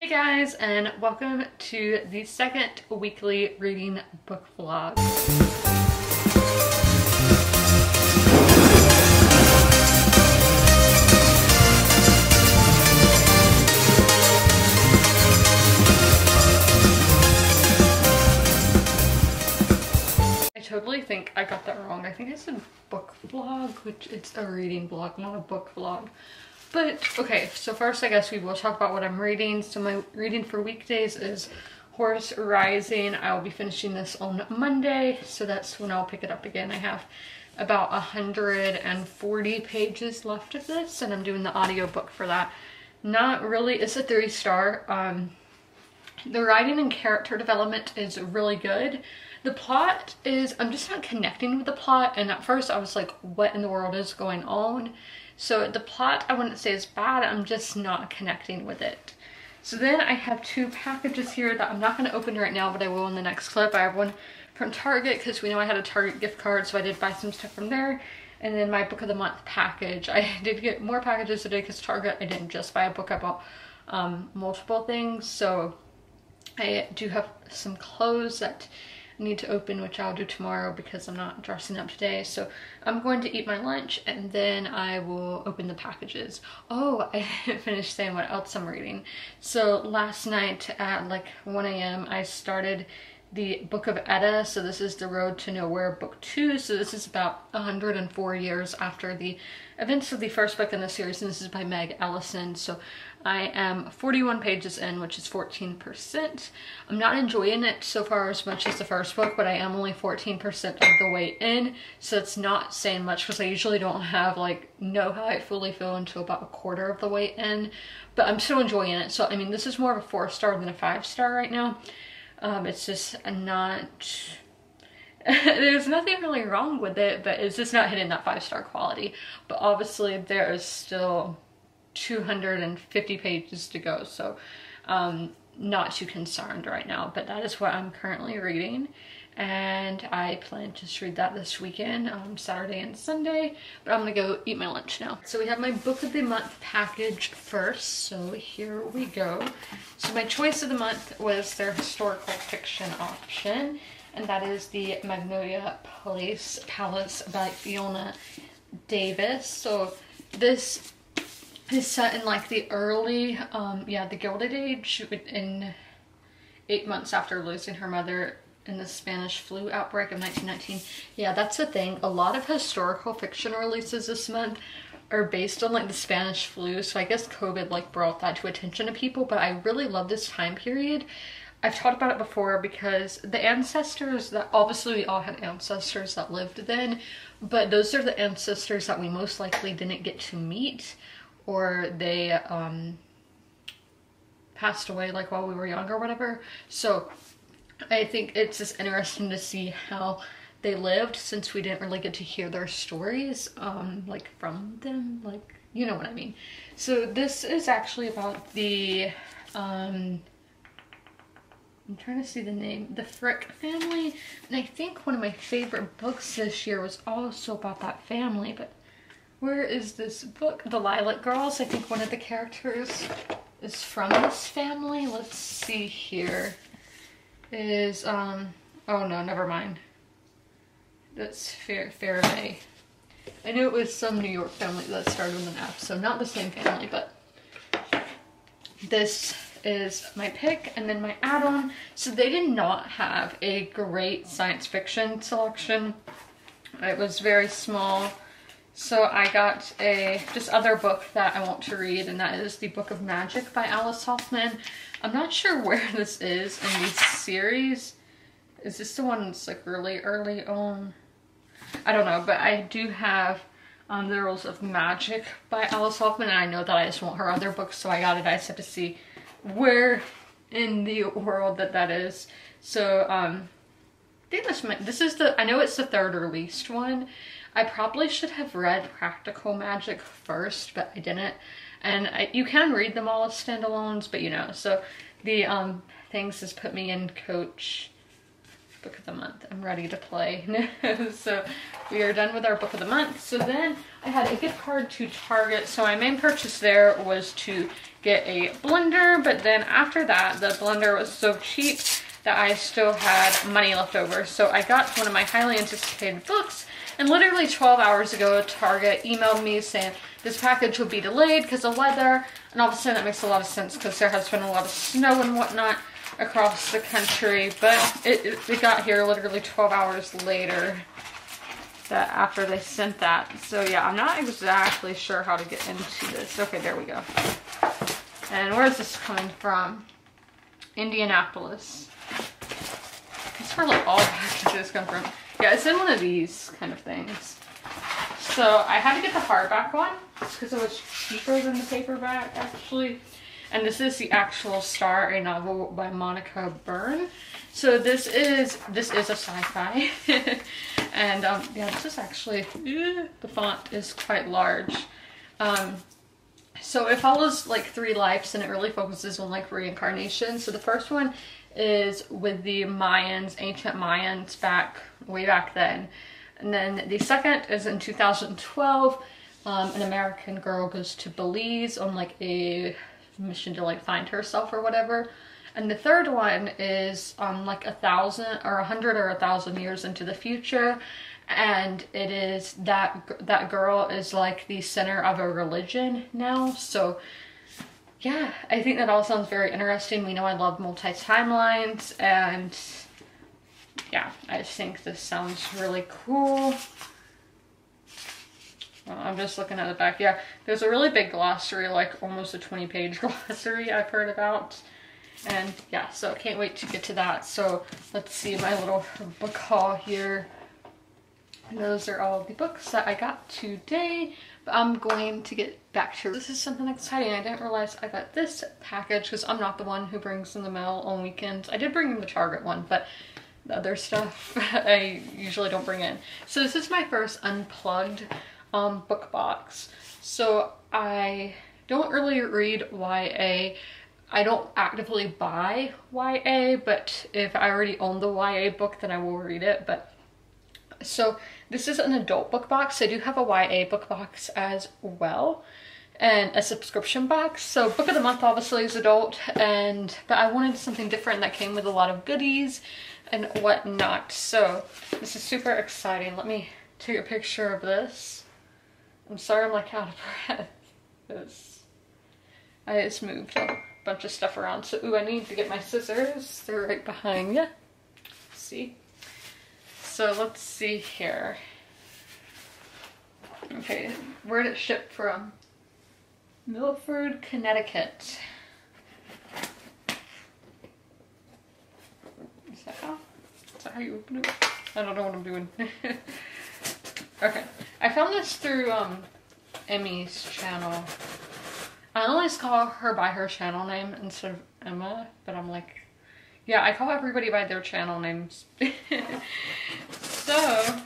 Hey guys, and welcome to the second weekly reading book vlog. I totally think I got that wrong. I think I said book vlog, which it's a reading vlog, not a book vlog. But okay, so first I guess we will talk about what I'm reading. So my reading for weekdays is Horse Rising. I will be finishing this on Monday, so that's when I'll pick it up again. I have about 140 pages left of this, and I'm doing the audiobook for that. Not really, it's a 3-star. The writing and character development is really good. The plot is, I'm just not connecting with the plot, and at first I was like, what in the world is going on? So the plot, I wouldn't say is bad, I'm just not connecting with it. So then I have two packages here that I'm not going to open right now, but I will in the next clip. I have one from Target, because we know I had a Target gift card, so I did buy some stuff from there. And then my book of the month package. I did get more packages today, because Target, I didn't just buy a book, I bought multiple things. So I do have some clothes that I need to open, which I'll do tomorrow because I'm not dressing up today. So I'm going to eat my lunch and then I will open the packages. Oh, I didn't finish saying what else I'm reading. So last night at like 1 a.m. I started the Book of Edda. So this is The Road to Nowhere book 2. So this is about 104 years after the events of the first book in the series, and this is by Meg Ellison. So I am 41 pages in, which is 14%. I'm not enjoying it so far as much as the first book, but I am only 14% of the way in, so it's not saying much because I usually don't know how I fully feel until about a quarter of the way in, but I'm still enjoying it. So I mean, this is more of a 4-star than a 5-star right now. It's just not, there's nothing really wrong with it, but it's just not hitting that 5-star quality. But obviously there is still 250 pages to go, so not too concerned right now. But that is what I'm currently reading, and I plan to just read that this weekend, Saturday and Sunday. But I'm gonna go eat my lunch now. So we have my book of the month package first, so here we go. So my choice of the month was their historical fiction option, and that is the Magnolia Palace by Fiona Davis. So this is set in like the early, the Gilded Age, in 8 months after losing her mother in the Spanish flu outbreak of 1919. Yeah, that's the thing. A lot of historical fiction releases this month are based on like the Spanish flu, so I guess COVID like brought that to attention to people, but I really love this time period. I've talked about it before because the ancestors that, obviously we all had ancestors that lived then, but those are the ancestors that we most likely didn't get to meet, or they passed away like while we were young or whatever. So I think it's just interesting to see how they lived, since we didn't really get to hear their stories like from them, like, you know what I mean. So this is actually about the I'm trying to see the name, the Frick family, and I think one of my favorite books this year was also about that family. But where is this book? The Lilac Girls. I think one of the characters is from this family. Let's see here. Is, oh no, never mind. That's Fairway. I knew it was some New York family that started with an F, so not the same family, but this is my pick. And then my add-on. So they did not have a great science fiction selection. It was very small. So I got this other book that I want to read, and that is the Book of Magic by Hoffman. I'm not sure where this is in the series. Is this the one that's like really early on? I don't know, but I do have The Rules of Magic by Hoffman, and I know that I just want her other books, so I got it. I just have to see where in the world that is. So I think this is I know it's the third released one. I probably should have read Practical Magic first, but I didn't. And you can read them all as standalones, but you know. So the things has put me in Coach Book of the Month. I'm ready to play. So we are done with our Book of the Month. So then I had a gift card to Target. So my main purchase there was to get a blender, but then after that, the blender was so cheap that I still had money left over. So I got one of my highly anticipated books, and literally 12 hours ago, Target emailed me saying this package would be delayed because of weather, and all of a sudden that makes a lot of sense because there has been a lot of snow and whatnot across the country, but it got here literally 12 hours later that after they sent that. So yeah, I'm not exactly sure how to get into this. Okay, there we go. And where is this coming from? Indianapolis. That's where like all packages come from. Yeah, it's in one of these kind of things. So I had to get the hardback one because it was cheaper than the paperback actually. And this is the actual Star, a novel by Monica Byrne. So this is a sci-fi. And yeah, this is actually, the font is quite large. So it follows like 3 lives and it really focuses on like reincarnation. So the first one is with the Mayans, ancient Mayans way back then. And then the second is in 2012. An American girl goes to Belize on like a mission to like find herself or whatever. And the third one is like 1,000 or 100 or 1,000 years into the future, and it is that girl is like the center of a religion now. So yeah, I think that all sounds very interesting. We know I love multi-timelines, and yeah, I just think this sounds really cool. I'm just looking at the back. Yeah, there's a really big glossary, like almost a 20-page glossary I've heard about. And yeah, so can't wait to get to that. So let's see my little book haul here. And those are all the books that I got today. But I'm going to get back to, this is something exciting. I didn't realize I got this package because I'm not the one who brings in the mail on weekends. I did bring in the Target one, but the other stuff I usually don't bring in. So this is my first Unplugged book box. So I don't really read YA. I don't actively buy YA, but if I already own the YA book, then I will read it. But so this is an adult book box. I do have a YA book box as well, and a subscription box. So book of the month obviously is adult, but I wanted something different that came with a lot of goodies and whatnot. So this is super exciting. Let me take a picture of this. I'm sorry I'm like out of breath. I just moved a bunch of stuff around. So, ooh, I need to get my scissors. They're right behind you. See? So let's see here. Okay, where did it ship from? Milford, Connecticut. Is that how you open it? I don't know what I'm doing. Okay, I found this through Emmy's channel. I always call her by her channel name instead of Emma, but I'm like, yeah, I call everybody by their channel names. So,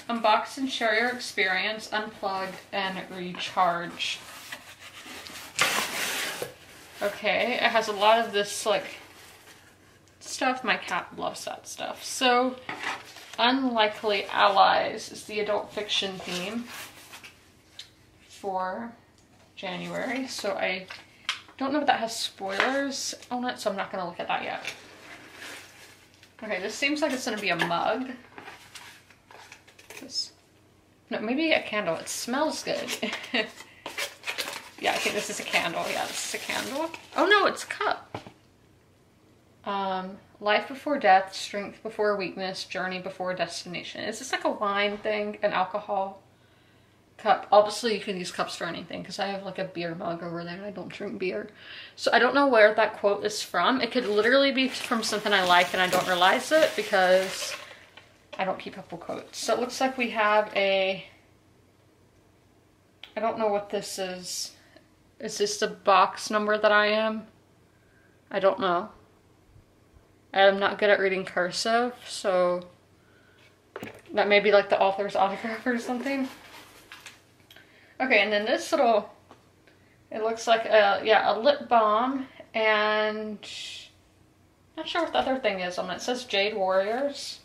unbox and share your experience, unplug and recharge. Okay, it has a lot of this like stuff. My cat loves that stuff. So, Unlikely Allies is the adult fiction theme for January. So I don't know if that has spoilers on it, so I'm not going to look at that yet. Okay, this seems like it's going to be a mug. No, maybe a candle. It smells good. Yeah, I think this is a candle. Yeah, this is a candle. Oh no, it's a cup. Life before death, strength before weakness, journey before destination. Is this like a wine thing? An alcohol cup? Obviously you can use cups for anything because I have like a beer mug over there and I don't drink beer. So I don't know where that quote is from. It could literally be from something I like and I don't realize it because I don't keep up with quotes. So it looks like we have a, I don't know what this is. Is this the box number that I am? I don't know. I'm not good at reading cursive, so that may be like the author's autograph or something. Okay, and then this little, it looks like a lip balm, and not sure what the other thing is on it. It says Jade Warriors,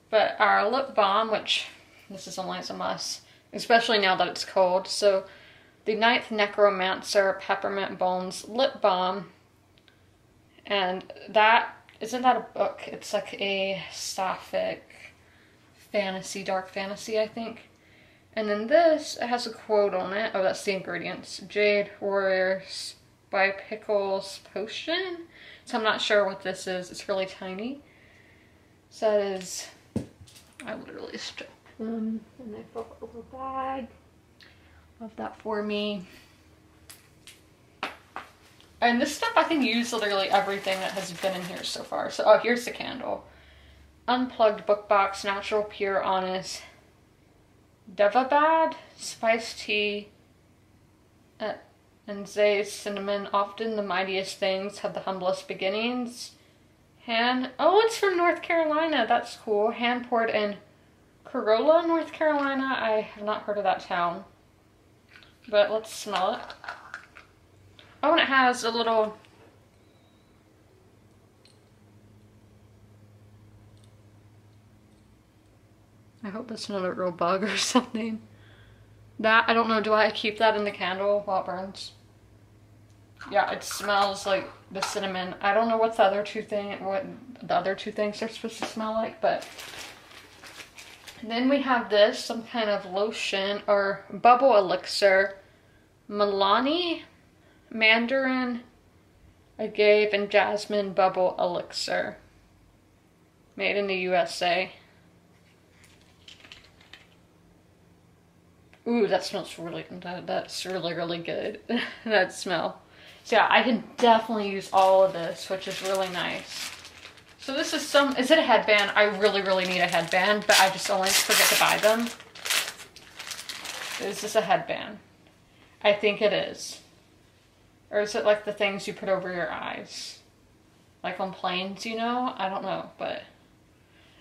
but our lip balm, which this is only as a must, especially now that it's cold. So The Ninth Necromancer Peppermint Bones Lip Balm. And that, isn't that a book? It's like a sapphic fantasy, dark fantasy, I think. And then this, it has a quote on it. Oh, that's the ingredients. Jade Warriors by Pickles Potion. So I'm not sure what this is. It's really tiny. So that is, I literally stripped them and they filled a little bag. Love that for me. And this stuff I can use literally everything that has been in here so far. So, oh, here's the candle. Unplugged book box, natural, pure, honest. Devabad, spice tea, and Zay's cinnamon. Often the mightiest things have the humblest beginnings. Oh, it's from North Carolina. That's cool. Hand poured in Corolla, North Carolina. I have not heard of that town. But let's smell it. Oh, and it has a little... I hope that's not a real bug or something. That, I don't know, do I keep that in the candle while it burns? Yeah, it smells like the cinnamon. I don't know what the other two things are supposed to smell like, but... Then we have this, some kind of lotion or bubble elixir. Milani, Mandarin, Agave, and Jasmine Bubble Elixir. Made in the USA. Ooh, that smells really, that's really, really good. That smell. So yeah, I can definitely use all of this, which is really nice. So this is is it a headband? I really, really need a headband, but I just always forget to buy them. Is this a headband? I think it is. Or is it like the things you put over your eyes? Like on planes, you know? I don't know, but...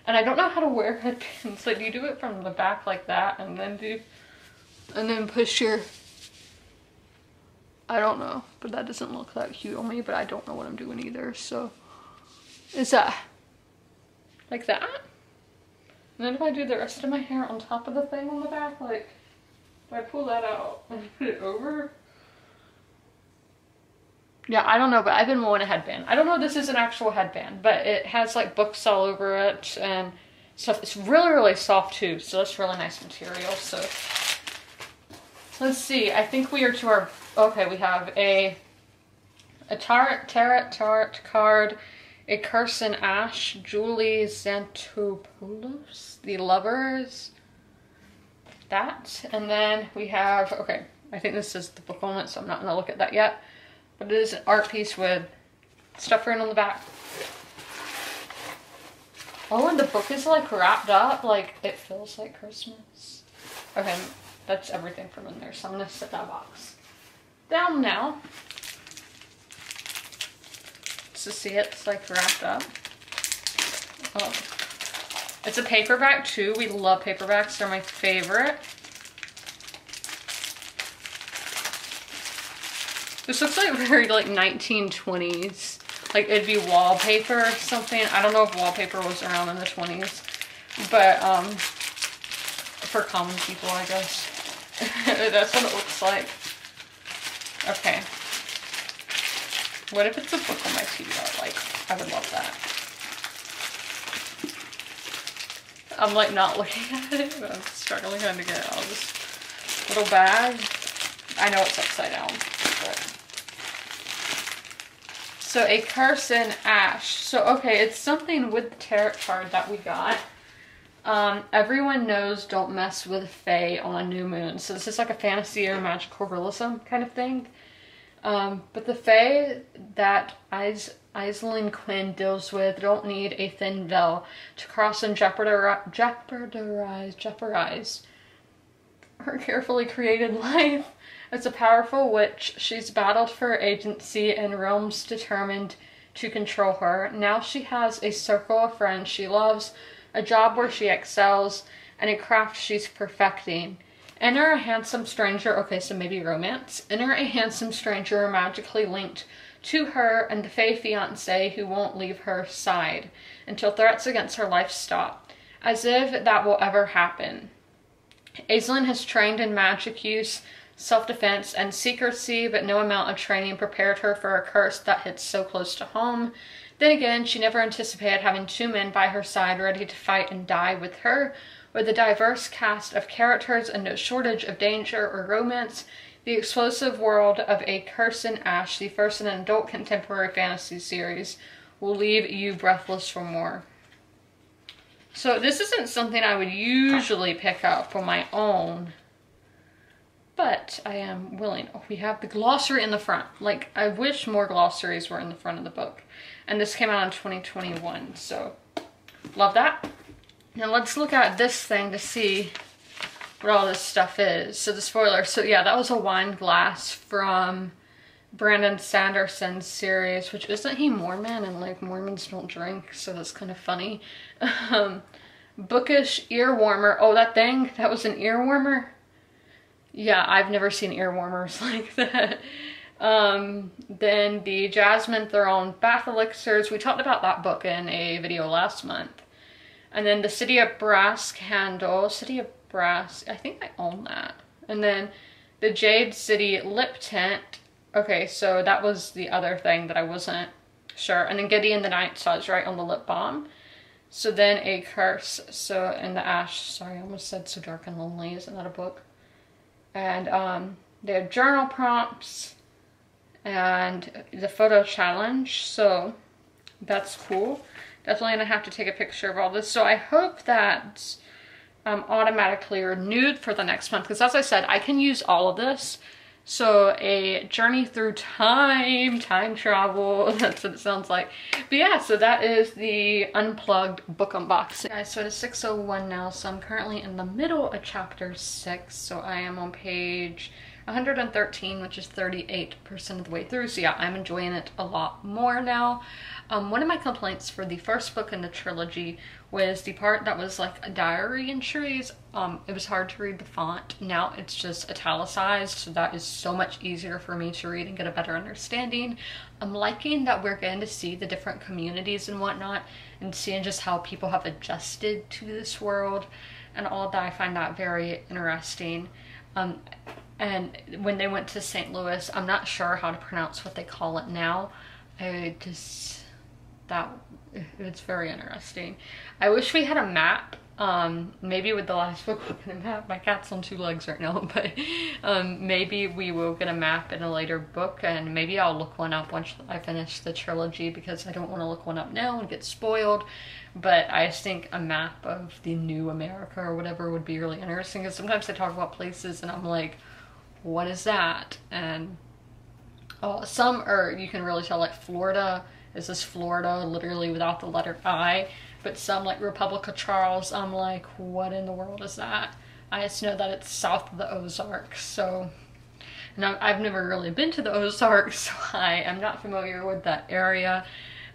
And I don't know how to wear headbands. Like, you do it from the back like that, and then push your... I don't know, but that doesn't look that cute on me, but I don't know what I'm doing either, so... Is that... like that? And then if I do the rest of my hair on top of the thing on the back, like... If I pull that out and put it over... Yeah, I don't know, but I've been wanting a headband. I don't know if this is an actual headband, but it has like books all over it and stuff. It's really, really soft too, so that's really nice material. So let's see. I think we are to our... Okay, we have a tarot card, a curse in ash, Julie Xantopoulos, the lovers. That, and then we have, okay, I think this is the book on it, so I'm not going to look at that yet. But it is an art piece with stuff written on the back. Oh, and the book is like wrapped up, like it feels like Christmas. Okay, that's everything from in there, so I'm going to set that box down now. To see it's like wrapped up. Oh. It's a paperback too. We love paperbacks. They're my favorite. This looks like very like 1920s. Like it'd be wallpaper or something. I don't know if wallpaper was around in the 20s. But for common people, I guess. That's what it looks like. Okay. What if it's a book on my TV? Like, I would love that. I'm like not looking at it, but I'm struggling trying to get it out of this little bag. I know it's upside down, but. So a curse in ash. So okay, it's something with the tarot card that we got. Everyone knows don't mess with fae on a new moon. So this is like a fantasy or magical realism kind of thing. But the fae that Aislinn Quinn deals with don't need a thin veil to cross and jeopardize her carefully created life. As a powerful witch, she's battled for her agency and realms determined to control her. Now she has a circle of friends she loves, a job where she excels, and a craft she's perfecting. Enter a handsome stranger, okay, so maybe romance. Enter a handsome stranger magically linked to her and the fae fiancé who won't leave her side until threats against her life stop. As if that will ever happen. Aislinn has trained in magic use self-defense and secrecy, but no amount of training prepared her for a curse that hits so close to home. Then again, she never anticipated having two men by her side ready to fight and die with her. With a diverse cast of characters and no shortage of danger or romance, the explosive world of A Curse in Ash, the first in an adult contemporary fantasy series, will leave you breathless for more. So this isn't something I would usually pick up on my own, but I am willing. Oh, we have the glossary in the front. Like, I wish more glossaries were in the front of the book. And this came out in 2021, so love that. Now let's look at this thing to see what all this stuff is. So the spoiler. So yeah, that was a wine glass from Brandon Sanderson's series, which isn't he Mormon, and like Mormons don't drink, so that's kind of funny. Bookish ear warmer. Oh, that thing, that was an ear warmer? Yeah, I've never seen ear warmers like that. Then the Jasmine Throne Bath Elixirs. We talked about that book in a video last month. And then the City of Brass candle. City of Brass, I think I own that. And then the Jade City lip tint. Okay, so that was the other thing that I wasn't sure. And then Gideon the Night Suds right on the lip balm. So then A Curse. So in the Ash, sorry, I almost said So Dark and Lonely. Isn't that a book? And they have journal prompts and the photo challenge. So that's cool. Definitely gonna have to take a picture of all this. So I hope that I'm automatically renewed for the next month, because as I said, I can use all of this. So a journey through time travel, that's what it sounds like. But yeah, so that is the Unplugged book unboxing. Guys, so it is 6:01 now, so I'm currently in the middle of chapter 6. So I am on page 113, which is 38% of the way through. So yeah, I'm enjoying it a lot more now. One of my complaints for the first book in the trilogy was the part that was like a diary entries. It was hard to read the font. Now it's just italicized, so that is so much easier for me to read and get a better understanding. I'm liking that we're getting to see the different communities and whatnot, and seeing just how people have adjusted to this world and all that. I find that very interesting. And when they went to St. Louis, I'm not sure how to pronounce what they call it now. It's very interesting. I wish we had a map. Maybe with the last book we get a map. My cat's on 2 legs right now, but maybe we will get a map in a later book, and maybe I'll look one up once I finish the trilogy, because I don't want to look one up now and get spoiled. But I just think a map of the new America or whatever would be really interesting, because sometimes they talk about places and I'm like, what is that? And some are, you can really tell, like Florida, is this Florida literally without the letter I? But some, like Republic of Charles, I'm like, what in the world is that? I just know that it's south of the Ozarks. So, and I've never really been to the Ozarks, so I am not familiar with that area.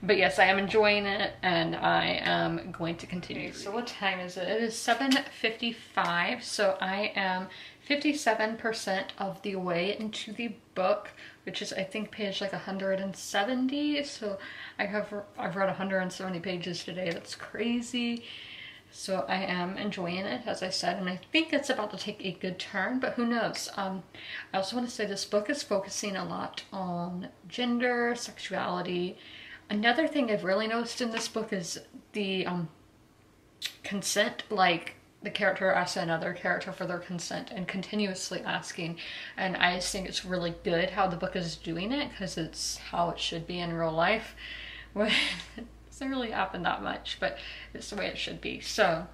But yes, I am enjoying it, and I am going to continue. So what time is it? It is 7:55, so I am 57% of the way into the book, which is I think page like 170. So I've read 170 pages today. That's crazy. So I am enjoying it, as I said, and I think it's about to take a good turn, but who knows. I also want to say this book is focusing a lot on gender, sexuality. Another thing I've really noticed in this book is the consent, like the character asks another character for their consent and continuously asking, and I just think it's really good how the book is doing it, because it's how it should be in real life. It doesn't really happen that much, but it's the way it should be. So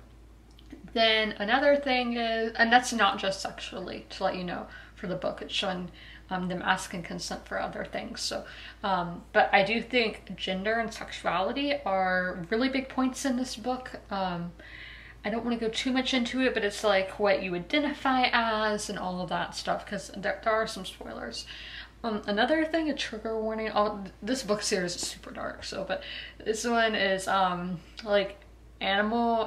then another thing is, and that's not just sexually, to let you know, for the book, it's showing them asking consent for other things. So but I do think gender and sexuality are really big points in this book. I don't want to go too much into it, but it's like what you identify as and all of that stuff, because there are some spoilers. Another thing, a trigger warning. This book series is super dark, so, but this one is like animal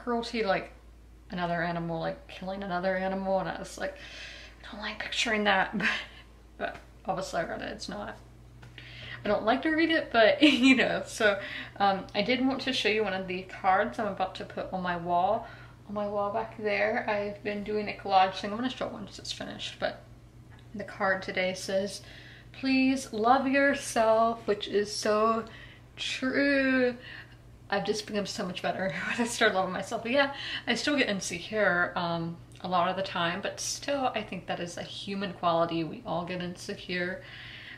cruelty, like another animal like killing another animal, and I was like, I don't like picturing that, but obviously I read it. It's not, I don't like to read it, but you know. So I did want to show you one of the cards I'm about to put on my wall. on my wall back there, I've been doing a collage thing. I'm gonna show it once it's finished, but the card today says, please love yourself, which is so true. I've just become so much better when I start loving myself. But yeah, I still get insecure a lot of the time, but still I think that is a human quality. We all get insecure.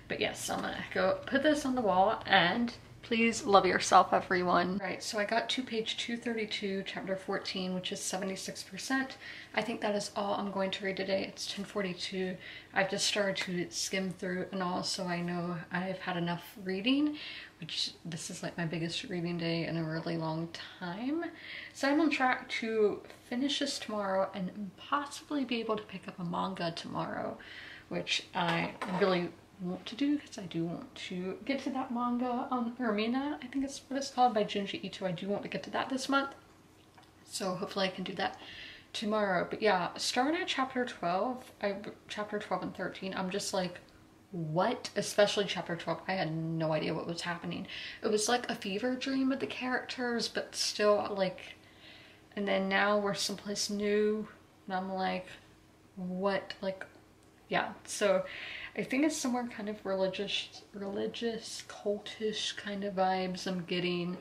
But yes, I'm gonna go put this on the wall, and please love yourself, everyone. Right, so I got to page 232, chapter 14, which is 76%. I think that is all I'm going to read today. It's 10:42. I've just started to skim through and all, so I know I've had enough reading, which this is like my biggest reading day in a really long time. So I'm on track to finish this tomorrow and possibly be able to pick up a manga tomorrow, which I really want to do because I do want to get to that manga, Germina, I think it's what it's called, by Jinji Icho. I do want to get to that this month, so hopefully I can do that tomorrow. But yeah, starting at chapter 12, chapter 12 and 13, I'm just like, what? Especially chapter 12, I had no idea what was happening. It was like a fever dream with the characters, but still like, and then now we're someplace new, and I'm like, what? Like, yeah, so I think it's somewhere kind of religious, cultish kind of vibes I'm getting.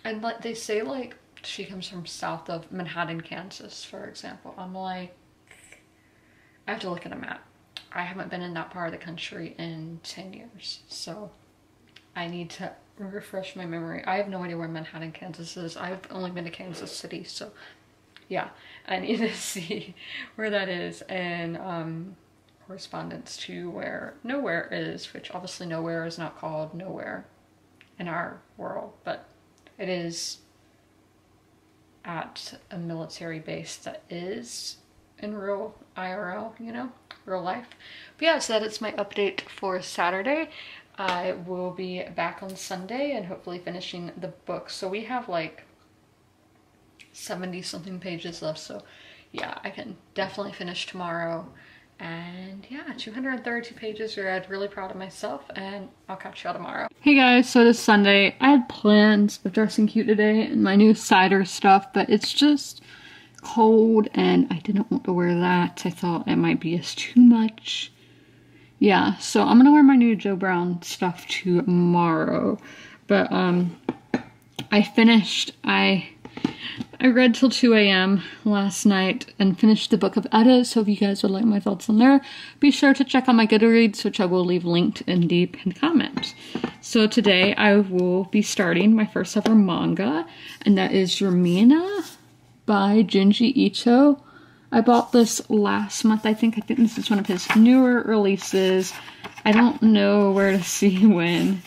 And like they say, like, she comes from south of Manhattan, Kansas, for example. I'm like, I have to look at a map. I haven't been in that part of the country in 10 years, so I need to refresh my memory. I have no idea where Manhattan, Kansas is. I've only been to Kansas City, so yeah, I need to see where that is, and correspondence to where nowhere is, which obviously nowhere is not called nowhere in our world, but it is at a military base that is in real IRL, you know, real life. But yeah, so that is my update for Saturday. I will be back on Sunday and hopefully finishing the book. So we have like 70 something pages left, so yeah, I can definitely finish tomorrow. And yeah, 232 pages read. Really proud of myself, and I'll catch y'all tomorrow. Hey guys, so this Sunday, I had plans of dressing cute today in my new cider stuff, but it's just cold and I didn't want to wear that. I thought it might be too much. Yeah, so I'm gonna wear my new Joe Brown stuff tomorrow. But I read till 2 a.m. last night and finished the Book of Edda, so if you guys would like my thoughts on there, be sure to check out my Goodreads, which I will leave linked in the pinned comment. So today I will be starting my first ever manga, and that is Germina by Jinji Icho. I bought this last month, I think this is one of his newer releases. I don't know where to see when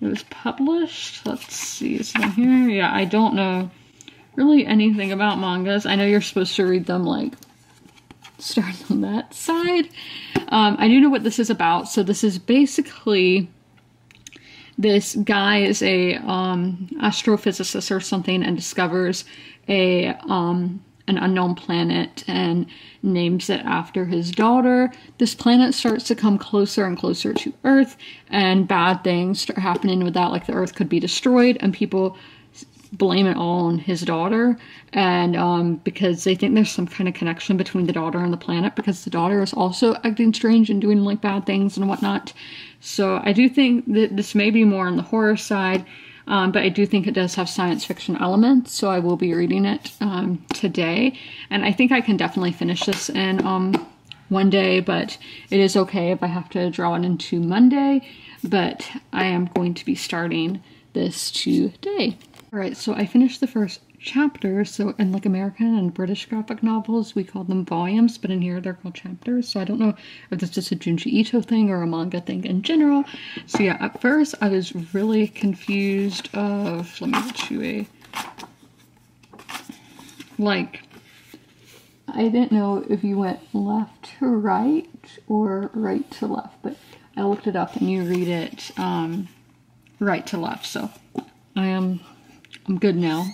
it was published. Let's see, is it in here? Yeah, I don't know really anything about mangas. I know you're supposed to read them like starting on that side. I do know what this is about. So this is basically, this guy is a astrophysicist or something and discovers an unknown planet and names it after his daughter. This planet starts to come closer and closer to Earth, and bad things start happening with that, like the Earth could be destroyed, and people blame it all on his daughter, and because they think there's some kind of connection between the daughter and the planet, because the daughter is also acting strange and doing like bad things and whatnot. So I do think that this may be more on the horror side, but I do think it does have science fiction elements, so I will be reading it today, and I think I can definitely finish this in one day, but it is okay if I have to draw it into Monday, but I am going to be starting this today. Alright, so I finished the first chapter. So in like American and British graphic novels, we call them volumes, but in here they're called chapters. So I don't know if this is a Junji Ito thing or a manga thing in general. So yeah, at first I was really confused of, let me get you a, like, I didn't know if you went left to right or right to left, but I looked it up and you read it right to left. So I'm good now.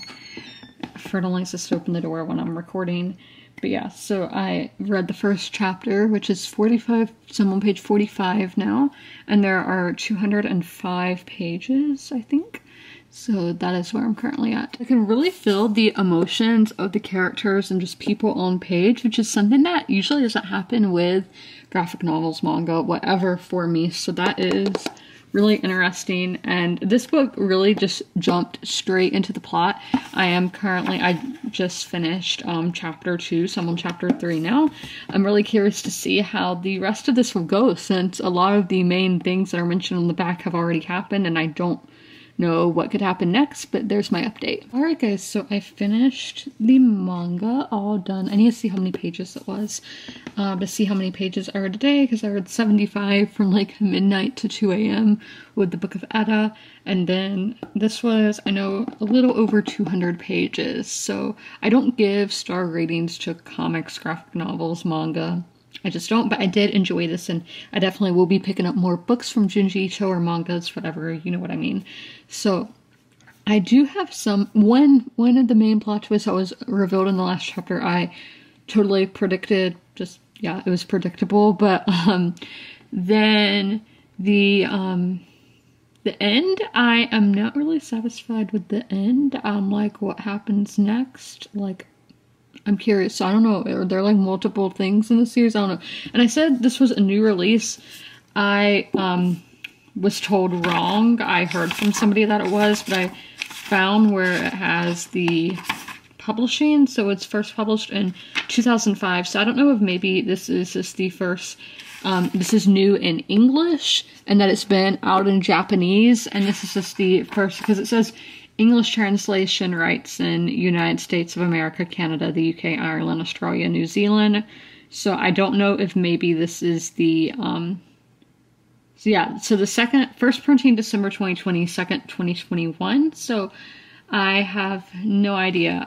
Fertilize just to open the door when I'm recording. But yeah, so I read the first chapter, which is 45, so I'm on page 45 now, and there are 205 pages, I think. So that is where I'm currently at. I can really feel the emotions of the characters and just people on page, which is something that usually doesn't happen with graphic novels, manga, whatever for me. So that is really interesting, and this book really just jumped straight into the plot. I just finished chapter 2, so I'm on chapter 3 now. I'm really curious to see how the rest of this will go, since a lot of the main things that are mentioned on the back have already happened, and I don't know what could happen next, but there's my update. Alright guys, so I finished the manga, all done. I need to see how many pages it was, to see how many pages I read today, because I read 75 from like midnight to 2 a.m. with the Book of Edda, and then this was, I know, a little over 200 pages, so I don't give star ratings to comics, graphic novels, manga. I just don't, but I did enjoy this, and I definitely will be picking up more books from Jinji, Icho, or mangas, whatever, you know what I mean. So, I do have one of the main plot twists that was revealed in the last chapter, I totally predicted, just, yeah, it was predictable, but, then the end, I am not really satisfied with the end, like, what happens next, like, I'm curious. So I don't know. Are there like multiple things in the series? I don't know. And I said this was a new release. I was told wrong. I heard from somebody that it was, but I found where it has the publishing. So it's first published in 2005. So I don't know if maybe this is just the first. This is new in English, and that it's been out in Japanese. And this is just the first, because it says English translation rights in United States of America, Canada, the UK, Ireland, Australia, New Zealand. So I don't know if maybe this is the, so yeah, so the first printing December 2020, second 2021. So I have no idea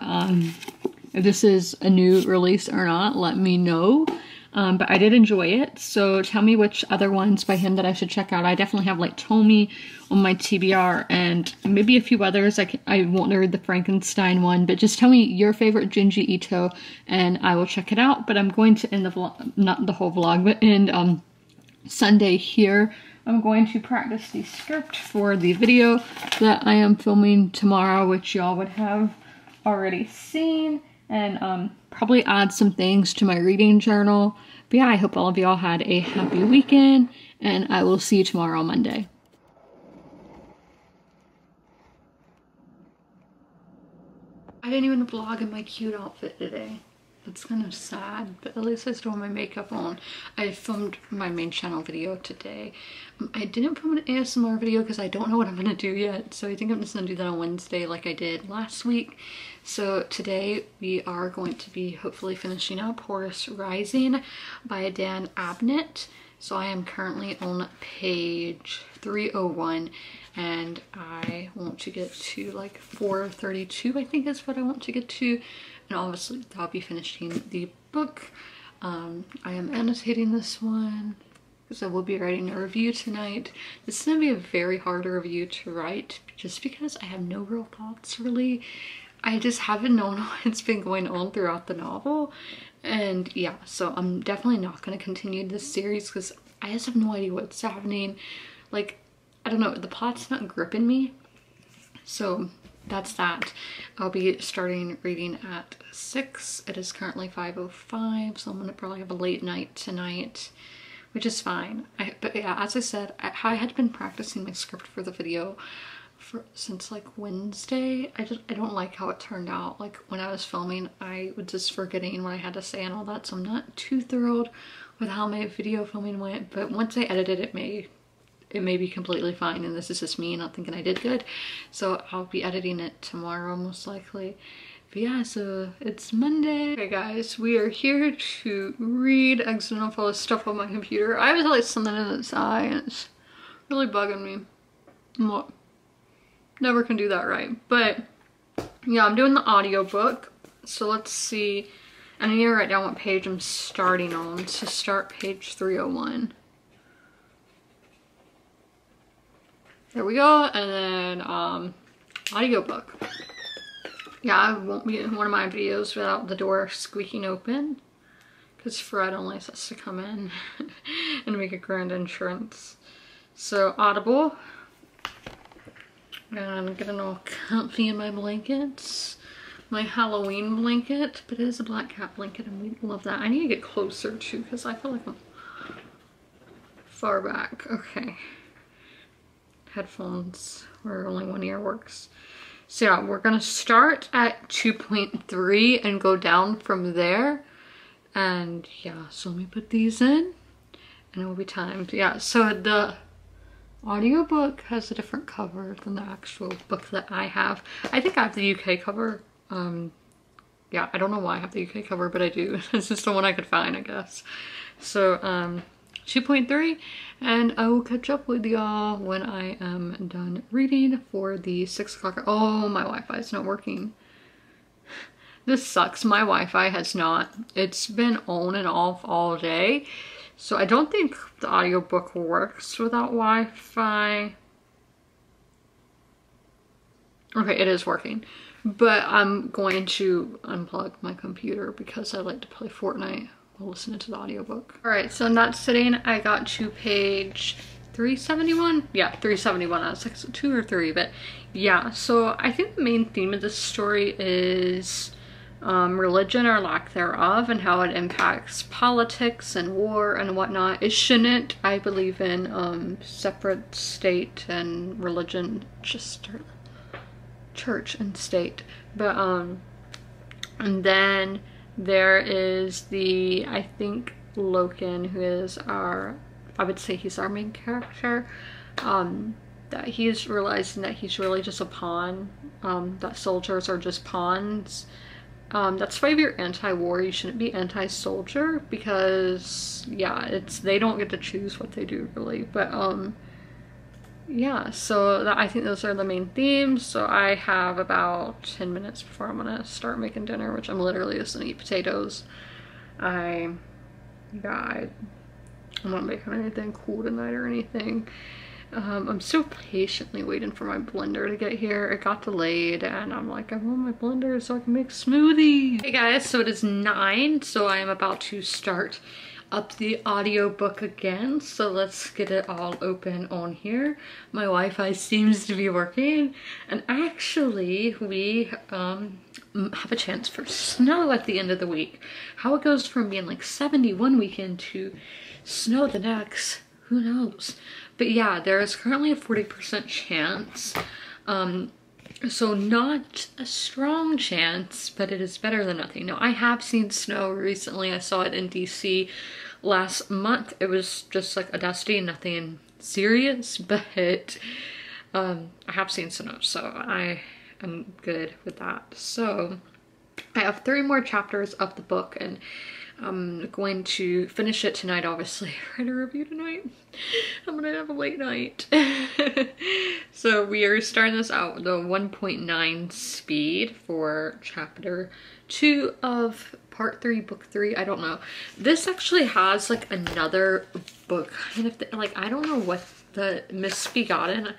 if this is a new release or not. Let me know. But I did enjoy it, so tell me which other ones by him that I should check out. I definitely have like Tomi on my TBR and maybe a few others. I won't read the Frankenstein one, but just tell me your favorite Jinji Ito and I will check it out. But I'm going to end the vlog, not the whole vlog, but end Sunday here. I'm going to practice the script for the video that I am filming tomorrow, which y'all would have already seen, and probably add some things to my reading journal. But yeah, I hope all of y'all had a happy weekend, and I will see you tomorrow on Monday. I didn't even vlog in my cute outfit today. It's kind of sad, but at least I still have my makeup on. I filmed my main channel video today. I didn't film an ASMR video because I don't know what I'm going to do yet. So I think I'm just going to do that on Wednesday like I did last week. So today we are going to be hopefully finishing up Horus Rising by Dan Abnett. So I am currently on page 301 and I want to get to like 432, I think is what I want to get to. And obviously I'll be finishing the book. I am annotating this one because I will be writing a review tonight. This is going to be a very hard review to write just because I have no real thoughts really. I just haven't known what's been going on throughout the novel. And yeah, so I'm definitely not going to continue this series because I just have no idea what's happening. Like, I don't know, the plot's not gripping me. So that's that. I'll be starting reading at 6. It is currently 5:05, so I'm gonna probably have a late night tonight, which is fine. But yeah, as I said, I had been practicing my script for the video since like Wednesday. I don't like how it turned out. Like when I was filming, I was just forgetting what I had to say and all that, so I'm not too thrilled with how my video filming went. But once I edited it, it may be completely fine, and this is just me not thinking I did good. So I'll be editing it tomorrow most likely. But yeah, so it's Monday. Okay guys, we are here to read. Accidentally all this stuff on my computer. I have like something in its eye and it's really bugging me. What? Never can do that right. But yeah, I'm doing the audiobook. So let's see. I need to write down what page I'm starting on. To start page 301. There we go, and then audiobook. Yeah, it won't be one of my videos without the door squeaking open, because Fred only has to come in and make a grand entrance. So Audible, and getting all comfy in my blankets. My Halloween blanket, but it is a black cat blanket and we love that. I need to get closer too because I feel like I'm far back. Okay. Headphones where only one ear works. So yeah, we're gonna start at 2.3 and go down from there. And yeah, so let me put these in and it will be timed. Yeah, so the audiobook has a different cover than the actual book that I have. I think I have the UK cover. Yeah, I don't know why I have the UK cover, but I do. It's just the one I could find, I guess. So 2.3, and I will catch up with y'all when I am done reading for the 6 o'clock. Oh, my Wi-Fi is not working. This sucks. My Wi-Fi has not. It's been on and off all day. So I don't think the audiobook works without Wi-Fi. Okay, it is working. But I'm going to unplug my computer because I like to play Fortnite while listening to the audiobook. All right, so in that sitting, I got to page 371. Yeah, 371. I was like, so 2 or 3, but yeah. So I think the main theme of this story is religion or lack thereof and how it impacts politics and war and whatnot. It shouldn't. I believe in separate state and religion, just church and state. But and then there is the, I think, Loken, who is our, I would say he's our main character, that he's realizing that he's really just a pawn, that soldiers are just pawns. That's why if you're anti-war, you shouldn't be anti-soldier, because yeah, it's, they don't get to choose what they do really. But yeah, so I think those are the main themes. So I have about 10 minutes before I'm gonna start making dinner, which I'm literally just gonna eat potatoes. I'm not making anything cool tonight or anything. I'm still patiently waiting for my blender to get here. It got delayed and I'm like, I want my blender so I can make smoothies. Hey guys, so it is 9, so I am about to start up the audiobook again. So let's get it all open on here. My Wi-Fi seems to be working, and actually we have a chance for snow at the end of the week. How it goes from being like 70 one weekend to snow the next, who knows? But yeah, there is currently a 40% chance. So not a strong chance, but it is better than nothing. Now, I have seen snow recently. I saw it in DC last month. It was just like a dusty, nothing serious, but I have seen snow, so I am good with that. So I have 3 more chapters of the book, and I'm going to finish it tonight, obviously. Write a review tonight. I'm gonna have a late night. So we are starting this out with a 1.9 speed for chapter 2 of part 3, book 3. I don't know. This actually has like another book kind of thing. Like, I don't know what the Misbegotten,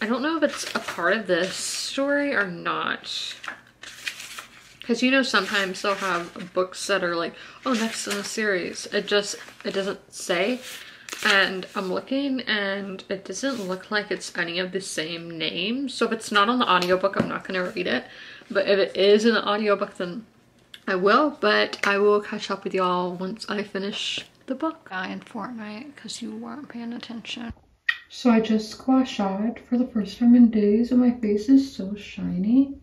I don't know if it's a part of this story or not. Because, you know, sometimes they'll have books that are like, oh, next in the series. It doesn't say. And I'm looking and it doesn't look like it's any of the same names. So if it's not on the audiobook, I'm not going to read it. But if it is in the audiobook, then I will. But I will catch up with y'all once I finish the book. In Fortnite, because you weren't paying attention. So I just squash-eyed for the first time in days and my face is so shiny.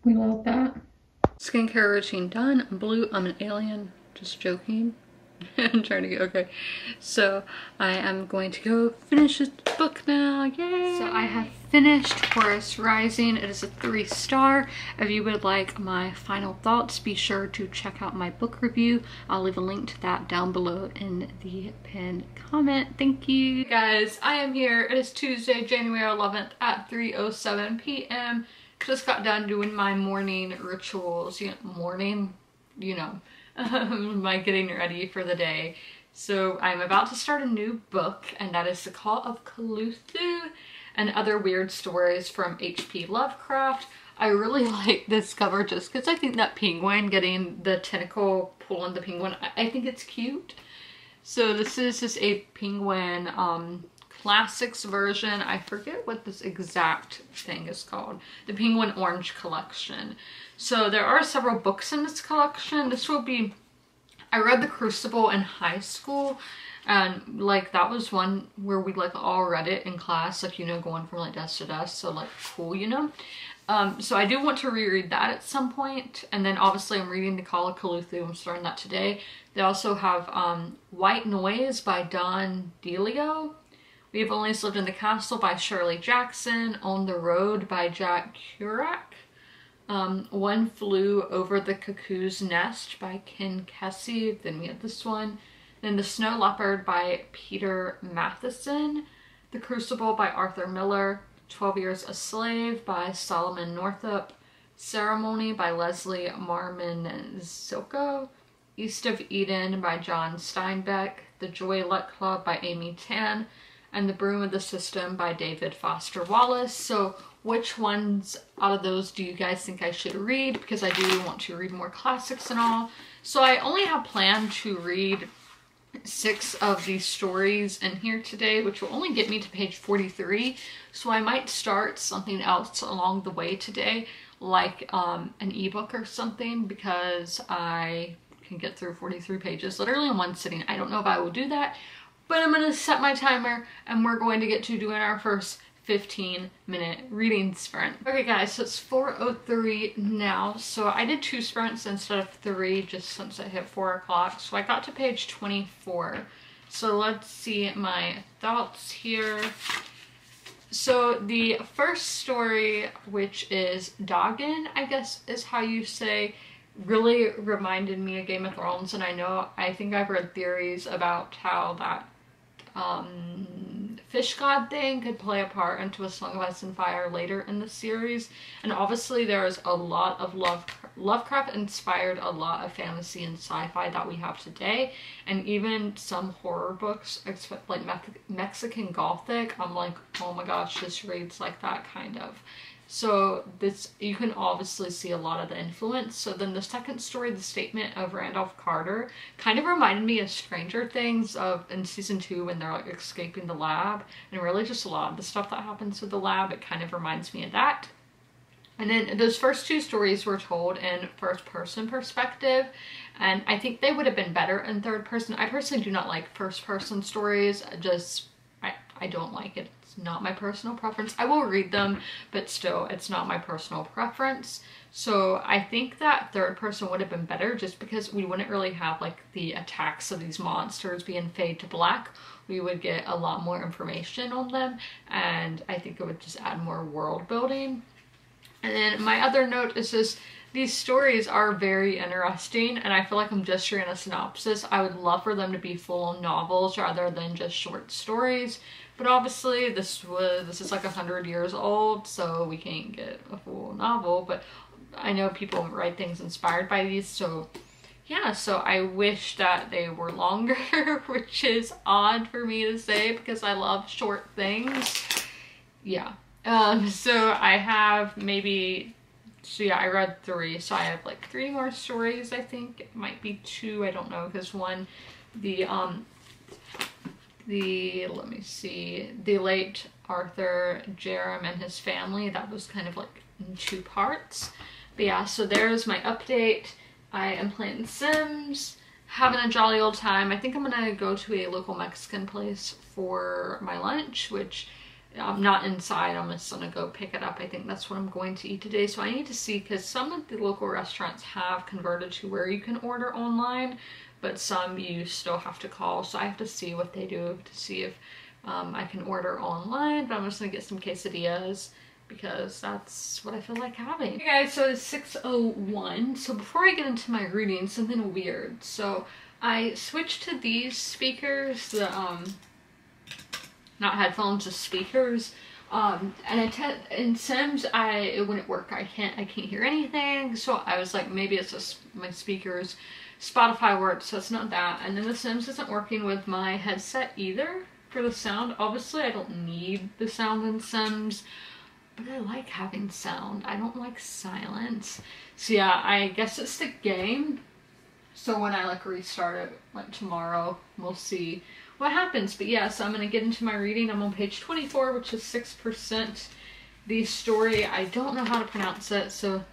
We love that. Skincare routine done. I'm blue. I'm an alien. Just joking. I'm trying to get okay. So I am going to go finish this book now. Yay! So I have finished Taurus Rising. It is a 3-star. If you would like my final thoughts, be sure to check out my book review. I'll leave a link to that down below in the pinned comment. Thank you. Hey guys, I am here. It is Tuesday, January 11th at 3:07 p.m. Just got done doing my morning rituals, my getting ready for the day. So I'm about to start a new book, and that is The Call of Coluthu and Other Weird Stories from H.P. Lovecraft. I really like this cover just because I think that penguin getting the tentacle pulling the penguin, I think it's cute. So this is just a penguin classics version. I forget what this exact thing is called. The Penguin Orange Collection. So there are several books in this collection. This will be, I read The Crucible in high school, and like that was one where we like all read it in class, like, you know, going from like desk to desk, so like cool, you know. So I do want to reread that at some point. And then obviously I'm reading The Call of Coluthu. I'm starting that today. They also have White Noise by Don DeLeo. We Have Only Lived in the Castle by Shirley Jackson. On the Road by Jack Kerouac. One Flew Over the Cuckoo's Nest by Ken Kesey. Then we have this one. Then The Snow Leopard by Peter Matheson. The Crucible by Arthur Miller. 12 Years a Slave by Solomon Northup. Ceremony by Leslie Marmon Zilko. East of Eden by John Steinbeck. The Joy Luck Club by Amy Tan. And The Broom of the System by David Foster Wallace. So which ones out of those do you guys think I should read? Because I do want to read more classics and all. So I only have planned to read 6 of these stories in here today, which will only get me to page 43. So I might start something else along the way today, like an ebook or something, because I can get through 43 pages literally in one sitting. I don't know if I will do that, but I'm going to set my timer and we're going to get to doing our first 15-minute reading sprint. Okay guys, so it's 4:03 now. So I did 2 sprints instead of 3 just since I hit 4 o'clock. So I got to page 24. So let's see my thoughts here. So the first story, which is Doggin, I guess is how you say, really reminded me of Game of Thrones. And I think I've read theories about how that fish god thing could play a part into A Song of Ice and Fire later in the series. And obviously there's a lot of Lovecraft inspired a lot of fantasy and sci-fi that we have today, and even some horror books, like Mexican Gothic. I'm like, oh my gosh, this reads like that kind of. So this, you can obviously see a lot of the influence. So then the second story, The Statement of Randolph Carter, kind of reminded me of Stranger Things in season 2 when they're like escaping the lab, and really just a lot of the stuff that happens with the lab, it kind of reminds me of that. And then those first 2 stories were told in first person perspective, and I think they would have been better in third person. I personally do not like first person stories, I don't like it. It's not my personal preference. I will read them, but still, it's not my personal preference. So I think that third person would have been better, just because we wouldn't really have like the attacks of these monsters being fade to black. We would get a lot more information on them, and I think it would just add more world building. And then my other note is just, these stories are very interesting, and I feel like I'm just reading a synopsis. I would love for them to be full novels rather than just short stories. But obviously this is like 100 years old, so we can't get a full novel. But I know people write things inspired by these, so yeah. So I wish that they were longer, which is odd for me to say because I love short things. Yeah. So I have maybe, so yeah, I read 3, so I have like 3 more stories. I think it might be 2, I don't know, because one, let me see, the late Arthur Jerram and his family, that was kind of like in 2 parts. But yeah, so there's my update. I am playing Sims, having a jolly old time. I think I'm gonna go to a local Mexican place for my lunch, which I'm not inside, I'm just gonna go pick it up. I think that's what I'm going to eat today. So I need to see, because some of the local restaurants have converted to where you can order online, but some you still have to call. So I have to see what they do to see if I can order online. But I'm just gonna get some quesadillas because that's what I feel like having. Okay guys, so it's 6:01. So before I get into my reading, something weird. So I switched to these speakers, the not headphones, just speakers. And in Sims, it wouldn't work. I can't hear anything. So I was like, maybe it's just my speakers Spotify works, so it's not that. And then The Sims isn't working with my headset either for the sound. Obviously, I don't need the sound in Sims, but I like having sound. I don't like silence. So yeah, I guess it's the game. So when I like restart it, like tomorrow, we'll see what happens. But yeah, so I'm gonna get into my reading. I'm on page 24, which is 6%. The story, I don't know how to pronounce it, so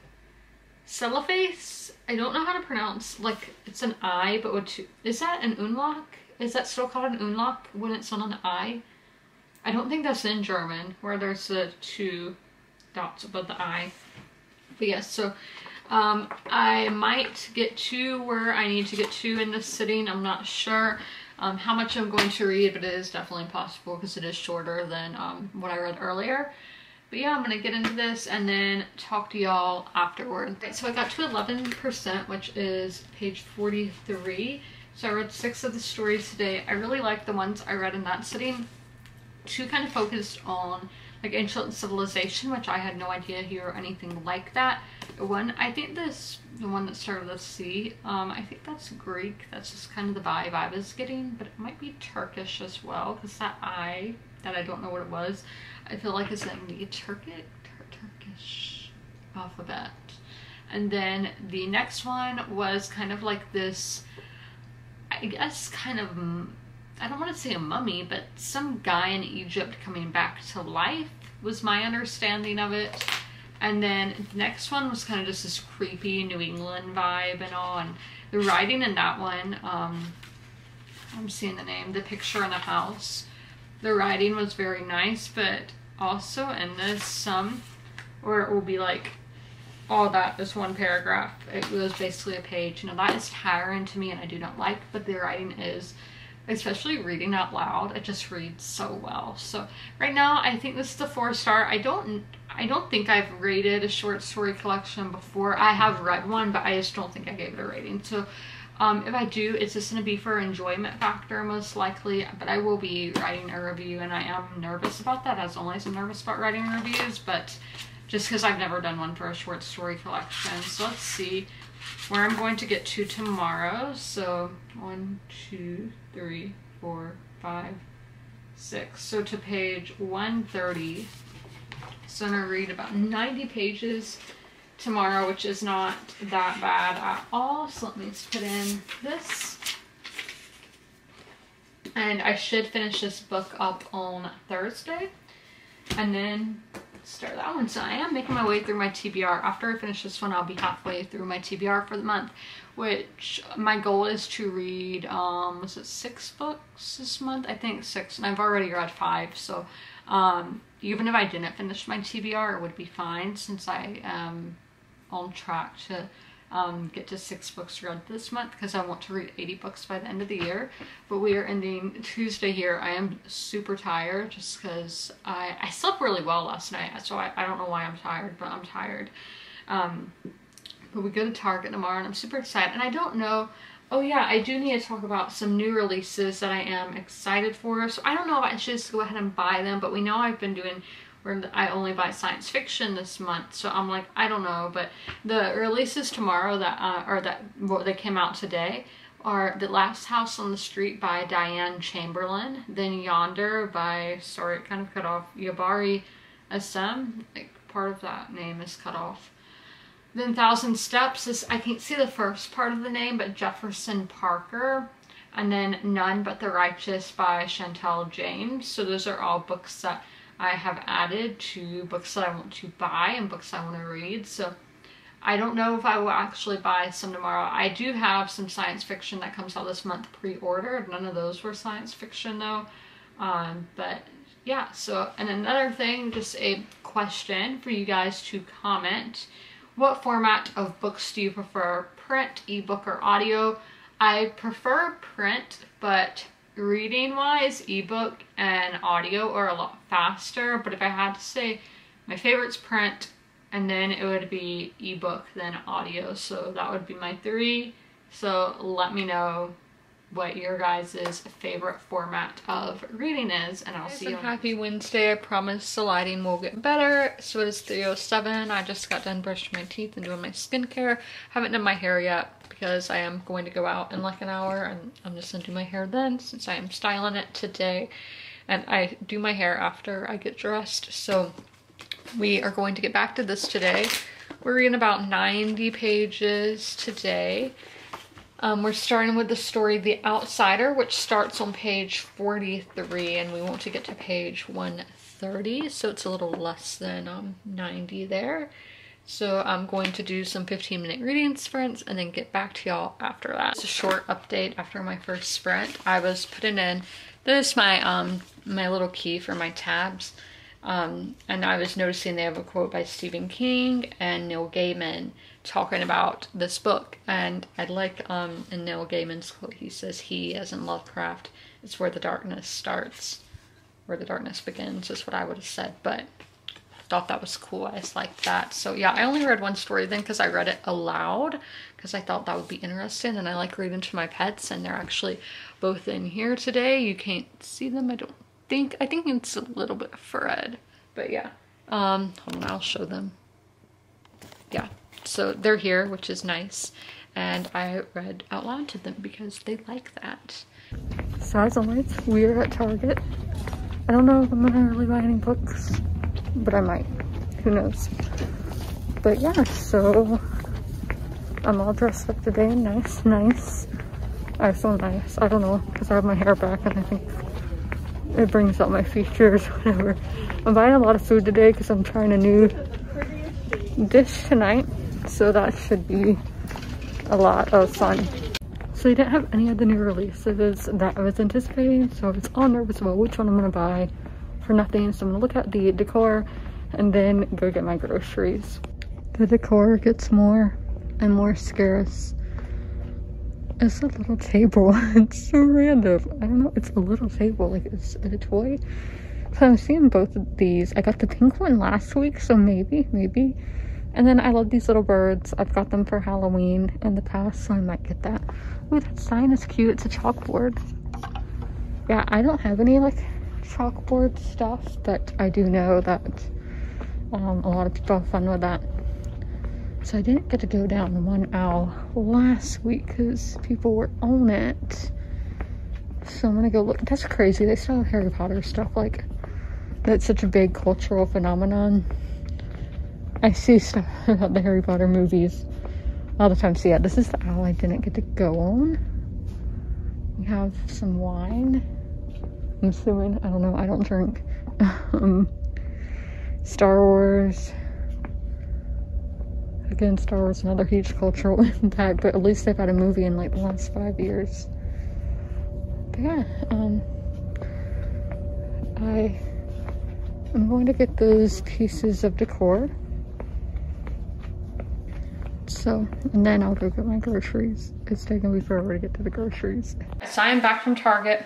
Cellophase? I don't know how to pronounce, like, it's an I, but what is that an unlock? Is that still called an unlock when it's on an I? I don't think that's in German, where there's the 2 dots above the I. But yes, so I might get to where I need to get to in this sitting. I'm not sure how much I'm going to read, but it is definitely possible because it is shorter than what I read earlier. But yeah, I'm gonna get into this and then talk to y'all afterward. Okay, so I got to 11%, which is page 43. So I read 6 of the stories today. I really like the ones I read in that sitting. 2 kind of focused on like ancient civilization, which I had no idea here or anything like that. One, I think the one that started with C, I think that's Greek. That's just kind of the vibe I was getting, but it might be Turkish as well, because that I, that I don't know what it was, I feel like it's in the Turkish alphabet. And then the next one was kind of like this, I guess kind of, I don't want to say a mummy, but some guy in Egypt coming back to life was my understanding of it. And then the next one was kind of just this creepy New England vibe and all. And the writing in that one, I'm seeing the name, The Picture in the House. The writing was very nice, but also in this where it will be like all that, this one paragraph, it was basically a page. You know, that is tiring to me and I do not like, but the writing is, especially reading out loud, it just reads so well. So right now I think this is the 4-star. I don't think I've rated a short story collection before. I have read one, but I just don't think I gave it a rating. So if I do, it's just going to be for enjoyment factor most likely, but I will be writing a review and I am nervous about that, as always I'm nervous about writing reviews, but just because I've never done one for a short story collection. So let's see where I'm going to get to tomorrow. So 1, 2, 3, 4, 5, 6. So to page 130. So I'm going to read about 90 pages tomorrow, which is not that bad at all. So let me just put in this. And I should finish this book up on Thursday and then start that one. So I am making my way through my TBR. After I finish this one, I'll be halfway through my TBR for the month, which my goal is to read, was it 6 books this month? I think 6, and I've already read 5. So even if I didn't finish my TBR, it would be fine, since I am on track to get to 6 books read this month, because I want to read 80 books by the end of the year. But we are ending Tuesday here. I am super tired just because I slept really well last night, so I don't know why I'm tired, but I'm tired. But we go to Target tomorrow and I'm super excited, and I don't know, oh yeah, I do need to talk about some new releases that I am excited for. So I don't know if I should just go ahead and buy them, but we know I've been doing where I only buy science fiction this month, so I'm like, I don't know. But the releases tomorrow that they came out today are The Last House on the Street by Diane Chamberlain, then Yonder by, sorry, it kind of cut off, Yabari SM, like part of that name is cut off. Then Thousand Steps is, I can't see the first part of the name, but Jefferson Parker. And then None But the Righteous by Chantel James. So those are all books that I have added to books that I want to buy and books I want to read. So I don't know if I will actually buy some tomorrow. I do have some science fiction that comes out this month pre-ordered. None of those were science fiction though. But yeah, so, and another thing, just a question for you guys to comment. What format of books do you prefer? Print, ebook, or audio? I prefer print, but reading wise, ebook and audio are a lot faster. But if I had to say, my favorite's print, and then it would be ebook, then audio. So that would be my 3. So let me know what your guys' favorite format of reading is, and I'll see you. Happy Wednesday. I promise the lighting will get better. So it is 3:07. I just got done brushing my teeth and doing my skincare. Haven't done my hair yet because I am going to go out in like an hour, and I'm just gonna do my hair then since I am styling it today. And I do my hair after I get dressed. So we are going to get back to this today. We're reading about 90 pages today. We're starting with the story The Outsider, which starts on page 43, and we want to get to page 130, so it's a little less than 90 there. So I'm going to do some 15-minute reading sprints and then get back to y'all after that. It's a short update after my first sprint. I was putting in this, my little key for my tabs. And I was noticing they have a quote by Stephen King and Neil Gaiman talking about this book, and I'd like in Neil Gaiman's quote, he says, "He, as in Lovecraft, is where the darkness starts, where the darkness begins," is what I would have said, but I thought that was cool. I just liked that. So yeah, I only read one story then because I read it aloud because I thought that would be interesting, and I like reading to my pets, and they're actually both in here today. You can't see them, I think it's a little bit Fred, but yeah. Hold on, I'll show them. Yeah, so they're here, which is nice, and I read out loud to them because they like that. So as always, we're at Target. I don't know if I'm gonna really buy any books, but I might, who knows. But yeah, so I'm all dressed up today, nice. I feel nice, I don't know, because I have my hair back and I think it brings out my features, whatever. I'm buying a lot of food today because I'm trying a new dish tonight, so that should be a lot of fun. So they didn't have any of the new releases that I was anticipating, so I was all nervous about which one I'm gonna buy for nothing. So I'm gonna look at the decor and then go get my groceries. The decor gets more and more scarce. It's a little table. It's so random. I don't know, it's a little table, like it's a toy. So I'm seeing both of these. I got the pink one last week, so maybe. And then I love these little birds. I've got them for Halloween in the past, so I might get that. Ooh, that sign is cute. It's a chalkboard. Yeah, I don't have any like chalkboard stuff, but I do know that a lot of people have fun with that. So I didn't get to go down the one aisle last week because people were on it. So I'm gonna go look. That's crazy. They still have Harry Potter stuff. Like, that's such a big cultural phenomenon. I see stuff about the Harry Potter movies all the time. So yeah, this is the aisle I didn't get to go on. We have some wine. I'm assuming. I don't know. I don't drink. Star Wars. Again, Star Wars, another huge cultural impact, but at least they've had a movie in like the last 5 years. But yeah, I'm going to get those pieces of decor. So, and then I'll go get my groceries. It's taking me forever to get to the groceries. So I am back from Target,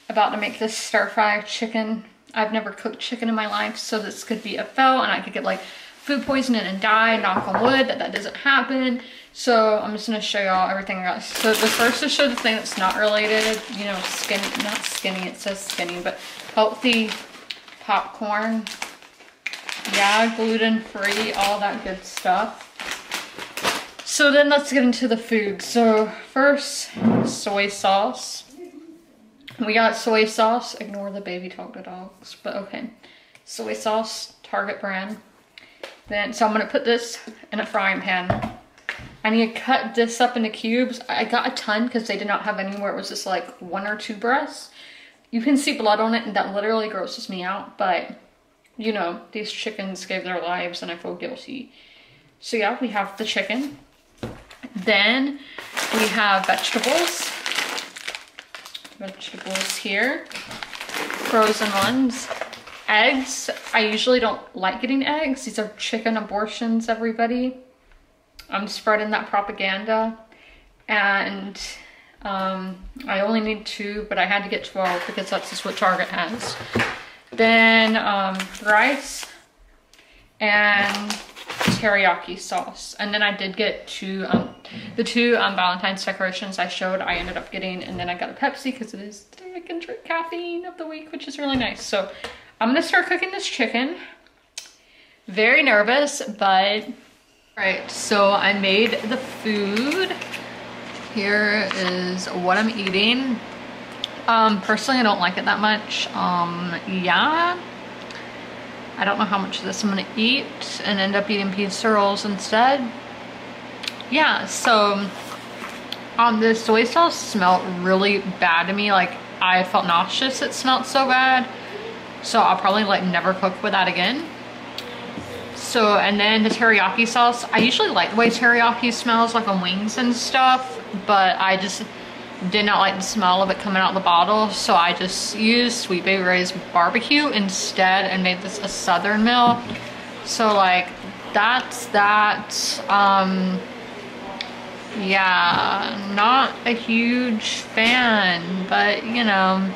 about to make this stir-fry chicken. I've never cooked chicken in my life, so this could be a fail, and I could get like food poisoning and die. Knock on wood that doesn't happen. So I'm just gonna show y'all everything I got. So the first to show the thing that's not related, you know, skinny, not skinny, it says skinny, but healthy popcorn. Yeah, gluten-free, all that good stuff. So then let's get into the food. So first, soy sauce. We got soy sauce. Ignore the baby talk to dogs, but okay. Soy sauce, Target brand. Then, so I'm gonna put this in a frying pan. I need to cut this up into cubes. I got a ton because they did not have any where it was just like 1 or 2 breasts. You can see blood on it, and that literally grosses me out, but you know, these chickens gave their lives and I feel guilty. So yeah, we have the chicken. Then we have vegetables. Vegetables here, frozen ones. Eggs, I usually don't like getting eggs. These are chicken abortions, everybody. I'm spreading that propaganda. And I only need 2, but I had to get 12 because that's just what Target has. Then rice and teriyaki sauce. And then I did get the two Valentine's decorations I showed, I ended up getting, and then I got a Pepsi because it is the day I can drink caffeine of the week, which is really nice. So I'm gonna start cooking this chicken. Very nervous, but right, so I made the food. Here is what I'm eating. Personally, I don't like it that much. Yeah, I don't know how much of this I'm gonna eat and end up eating pizza rolls instead. Yeah, so the soy sauce smelled really bad to me. Like, I felt nauseous, it smelled so bad. So I'll probably like never cook with that again. So, and then the teriyaki sauce, I usually like the way teriyaki smells like on wings and stuff, but I just did not like the smell of it coming out of the bottle. So I just used Sweet Baby Ray's barbecue instead and made this a southern meal. So like that's that. Yeah, not a huge fan, but you know,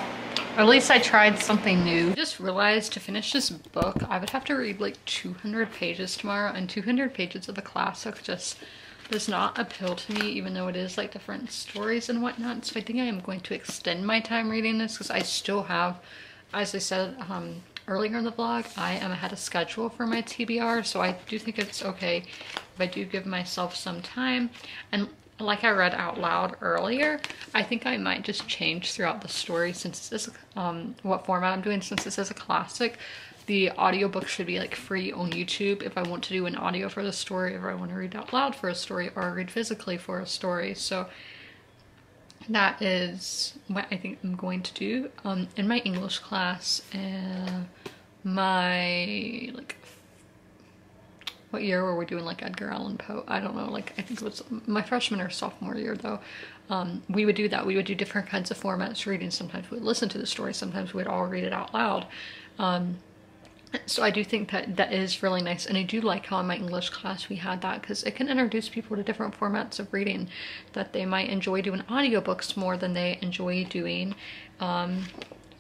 at least I tried something new. I just realized to finish this book, I would have to read like 200 pages tomorrow, and 200 pages of a classic just does not appeal to me, even though it is like different stories and whatnot. So I think I am going to extend my time reading this because I still have, as I said earlier in the vlog, I am ahead of schedule for my TBR. So I do think it's okay if I do give myself some time. And like I read out loud earlier, I think I might just change throughout the story since this is what format I'm doing. Since this is a classic, the audiobook should be like free on YouTube if I want to do an audio for the story, or I want to read out loud for a story, or read physically for a story. So that is what I think I'm going to do. In my English class, my like, what year were we doing like Edgar Allan Poe? I don't know, like I think it was my freshman or sophomore year though. We would do that. We would do different kinds of formats reading. Sometimes we would listen to the story, sometimes we'd all read it out loud. So I do think that that is really nice, and I do like how in my English class we had that because it can introduce people to different formats of reading, that they might enjoy doing audiobooks more than they enjoy doing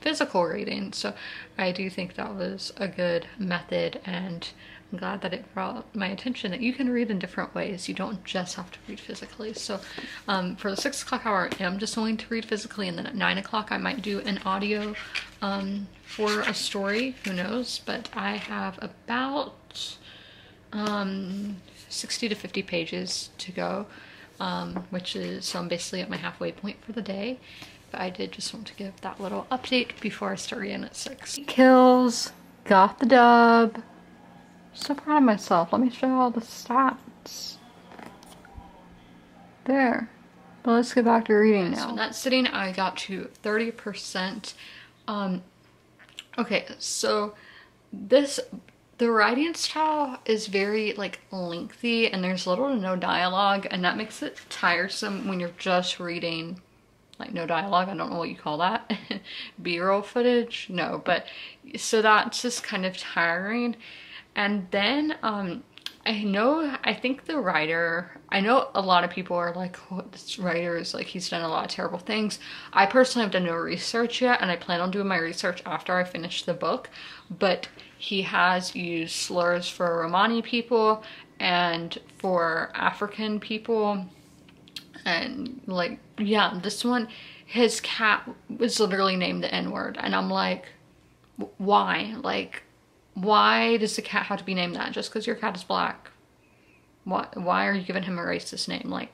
physical reading. So I do think that was a good method, and I'm glad that it brought my attention that you can read in different ways. You don't just have to read physically. So for the 6 o'clock hour, I'm just going to read physically, and then at 9 o'clock I might do an audio for a story, who knows. But I have about 60 to 50 pages to go, which is, so I'm basically at my halfway point for the day. But I did just want to give that little update before I start reading at 6. Kills, got the dub. So proud of myself. Let me show you all the stats. There. But let's get back to reading now. So in that sitting, I got to 30%. Okay, so the writing style is very like lengthy, and there's little to no dialogue, and that makes it tiresome when you're just reading like no dialogue. I don't know what you call that. B-roll footage? No, but so that's just kind of tiring. And then I think the writer, I know a lot of people are like, oh, this writer is like, he's done a lot of terrible things. I personally have done no research yet, and I plan on doing my research after I finish the book, but he has used slurs for Romani people and for African people. And like, yeah, this one, his cat was literally named the N-word, and I'm like, why? Like, why does the cat have to be named that just because your cat is black? Why are you giving him a racist name? Like,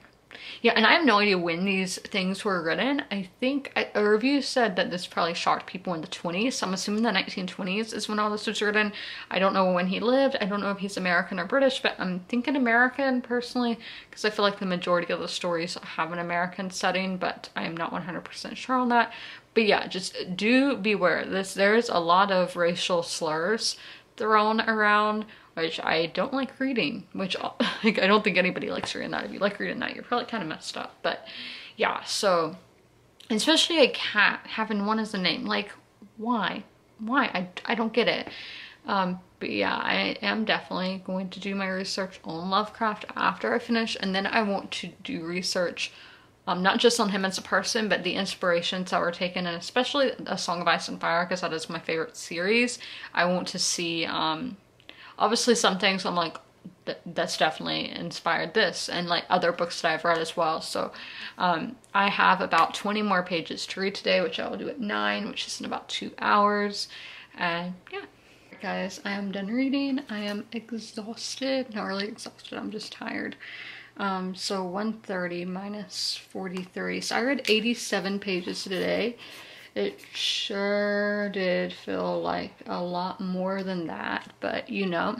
yeah, and I have no idea when these things were written. I think a review said that this probably shocked people in the 20s. So I'm assuming the 1920s is when all this was written. I don't know when he lived. I don't know if he's American or British, but I'm thinking American personally, because I feel like the majority of the stories have an American setting, but I am not 100% sure on that. But yeah, just do beware. There's a lot of racial slurs thrown around, which I don't like reading, which like, I don't think anybody likes reading that. If you like reading that, you're probably kind of messed up. But yeah, so especially a cat having one as a name, like why? I don't get it. But yeah, I am definitely going to do my research on Lovecraft after I finish, and then I want to do research not just on him as a person, but the inspirations that were taken, and especially A Song of Ice and Fire, because that is my favorite series. I want to see, obviously some things I'm like, that's definitely inspired this and like other books that I've read as well. So I have about 20 more pages to read today, which I will do at 9, which is in about 2 hours. And yeah. Guys, I am done reading. I am exhausted. Not really exhausted, I'm just tired. So 130 minus 43. So I read 87 pages today. It sure did feel like a lot more than that, but you know.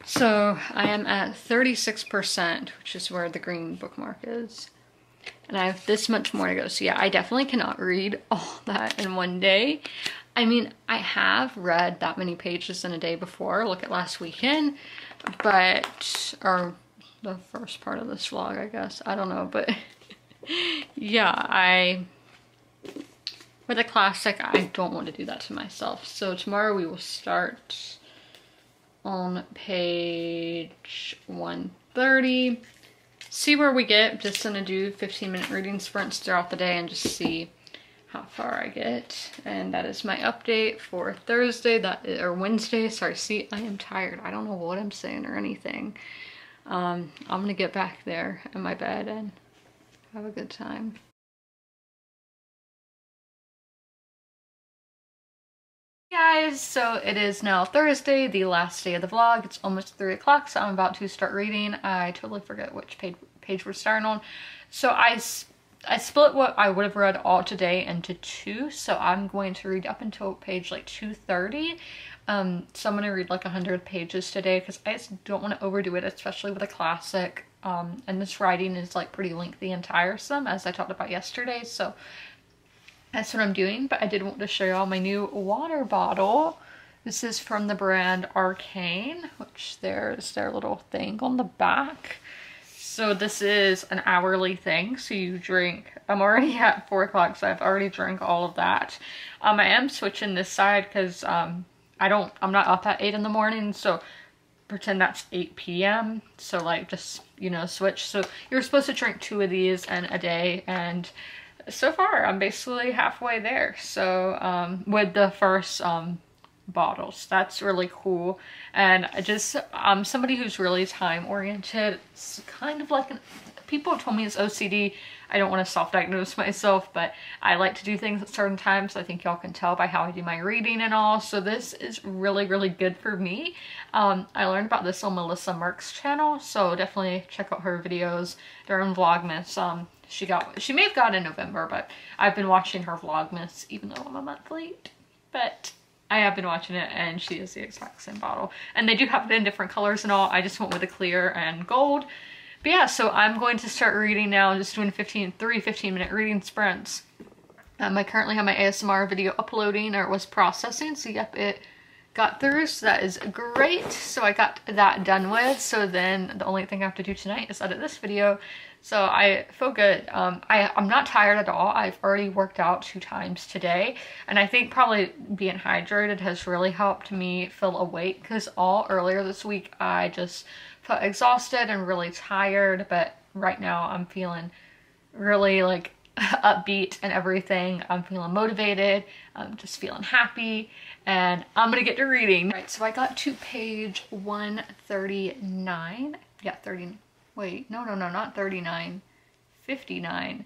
So I am at 36%, which is where the green bookmark is. And I have this much more to go. So yeah, I definitely cannot read all that in one day. I mean, I have read that many pages in a day before. Look at last weekend, but, or the first part of this vlog, I guess. I don't know, but yeah, with a classic, I don't want to do that to myself. So tomorrow we will start on page 130. See where we get. Just gonna do 15-minute reading sprints throughout the day and just see how far I get. And that is my update for Thursday, or Wednesday. Sorry, see, I am tired. I don't know what I'm saying or anything. I'm gonna get back there in my bed and have a good time. Guys, so it is now Thursday, the last day of the vlog. It's almost 3 o'clock, so I'm about to start reading. I totally forget which page we're starting on. So I split what I would have read all today into 2, so I'm going to read up until page like 230. So I'm going to read like 100 pages today because I just don't want to overdo it, especially with a classic. And this writing is like pretty lengthy and tiresome, as I talked about yesterday, so that's what I'm doing. But I did want to show y'all my new water bottle. This is from the brand Arcane, which there's their little thing on the back. So this is an hourly thing, so you drink, I'm already at 4 o'clock, so I've already drank all of that. I am switching this side because I'm not up at 8 in the morning, so pretend that's 8 p.m. So like just, you know, switch. So you're supposed to drink 2 of these in a day, and so far I'm basically halfway there. So with the first bottles, that's really cool. And I just I'm somebody who's really time oriented. It's kind of like people have told me it's OCD. I don't want to self-diagnose myself, but I like to do things at certain times. I think y'all can tell by how I do my reading and all. So this is really, really good for me. I learned about this on Melissa Merck's channel, so definitely check out her videos during Vlogmas. She may have got in November, but I've been watching her Vlogmas even though I'm a month late. But I have been watching it, and she is the exact same bottle. And they do have it in different colors and all. I just went with the clear and gold. But yeah, so I'm going to start reading now, just doing 3 15-minute reading sprints. I currently have my ASMR video uploading, or it was processing, so yep, it got through, so that is great. So I got that done with, so then the only thing I have to do tonight is edit this video. So I feel good. I'm not tired at all. I've already worked out 2 times today, and I think probably being hydrated has really helped me feel awake, because earlier this week I just felt exhausted and really tired, but right now I'm feeling really like upbeat and everything. I'm feeling motivated. I'm just feeling happy, and I'm gonna get to reading. Right, so I got to page 139. Yeah, 30. Wait, no, not 39. 59.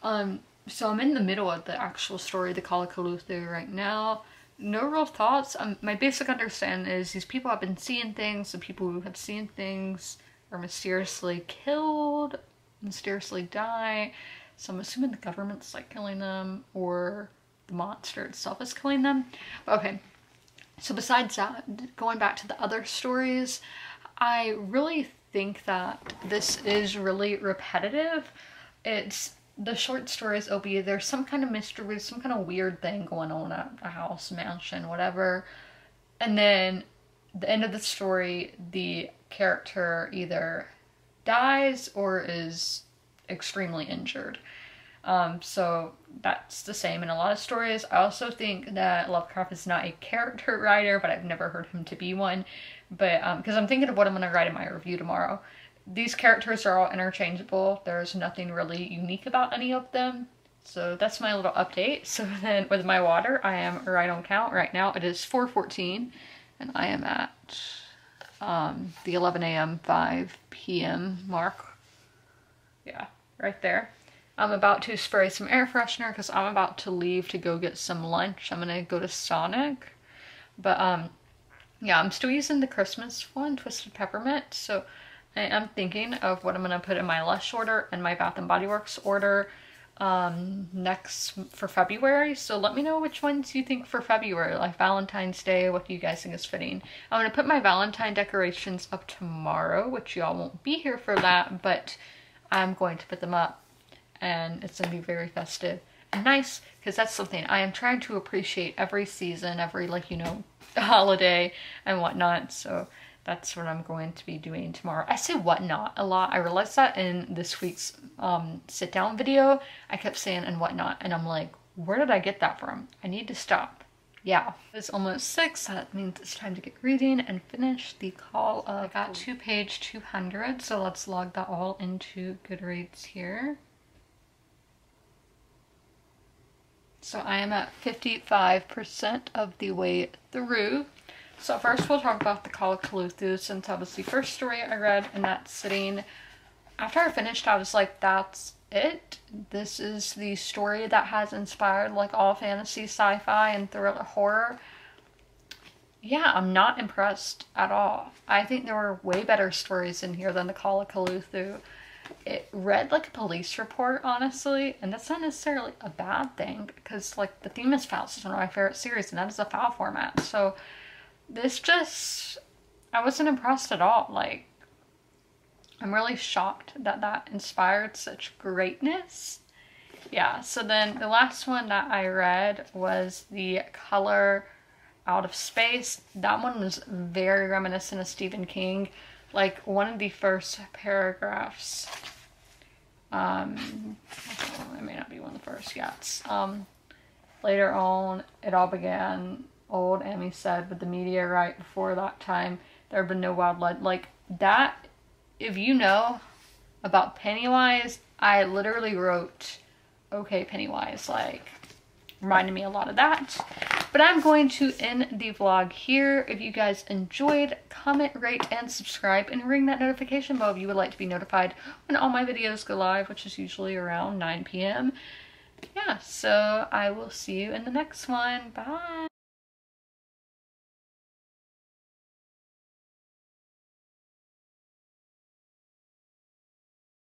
So I'm in the middle of the actual story, the Call of Coluthu right now. No real thoughts. My basic understanding is these people have been seeing things. The people who have seen things are mysteriously killed, mysteriously die. So I'm assuming the government's like killing them, or the monster itself is killing them. Okay, so besides that, going back to the other stories, I really think that this is really repetitive. It's the short stories, there's some kind of mystery, some kind of weird thing going on at a house, mansion, whatever. And then the end of the story, the character either dies or is extremely injured. So that's the same in a lot of stories. I also think that Lovecraft is not a character writer, but I've never heard him to be one. But because I'm thinking of what I'm going to write in my review tomorrow. These characters are all interchangeable. There's nothing really unique about any of them. So that's my little update. So then with my water, I am right on count right now. It is 4:14 and I am at the 11 a.m. 5 p.m. mark. Yeah, right there. I'm about to spray some air freshener because I'm about to leave to go get some lunch. I'm gonna go to Sonic. But yeah, I'm still using the Christmas one, Twisted Peppermint. So I am thinking of what I'm gonna put in my Lush order and my Bath and Body Works order next for February. So let me know which ones you think for February, like Valentine's Day. What do you guys think is fitting? I'm gonna put my Valentine decorations up tomorrow, which y'all won't be here for that, but I'm going to put them up and it's gonna be very festive and nice, because that's something I am trying to appreciate every season, every, like, you know, holiday and whatnot. So that's what I'm going to be doing tomorrow. I say whatnot a lot. I realized that in this week's sit down video. I kept saying and whatnot, and I'm like, where did I get that from? I need to stop. Yeah, it's almost 6. That means it's time to get reading and finish the Call of. I got to page 200, so let's log that all into Goodreads here. So I am at 55% of the way through. So first we'll talk about the Call of Coluthu, since that was the first story I read in that sitting. After I finished, I was like, that's it. This is the story that has inspired like all fantasy, sci-fi, and thriller horror. Yeah, I'm not impressed at all. I think there were way better stories in here than the Call of Coluthu. It read like a police report, honestly, and that's not necessarily a bad thing, because like the theme is files. It's one of my favorite series, and that is a file format. So this just, I wasn't impressed at all. Like, I'm really shocked that that inspired such greatness. Yeah, so then the last one that I read was The Color Out of Space. That one was very reminiscent of Stephen King. Like, one of the first paragraphs, it may not be one of the first yet. Later on, it all began, old Amy said, with the meteorite. Before that time, there had been no wild blood. Like, that, if you know about Pennywise, I literally wrote, okay, Pennywise, like, reminded me a lot of that. But I'm going to end the vlog here. If you guys enjoyed, comment, rate, and subscribe, and ring that notification bell if you would like to be notified when all my videos go live, which is usually around 9 p.m. Yeah, so I will see you in the next one. Bye!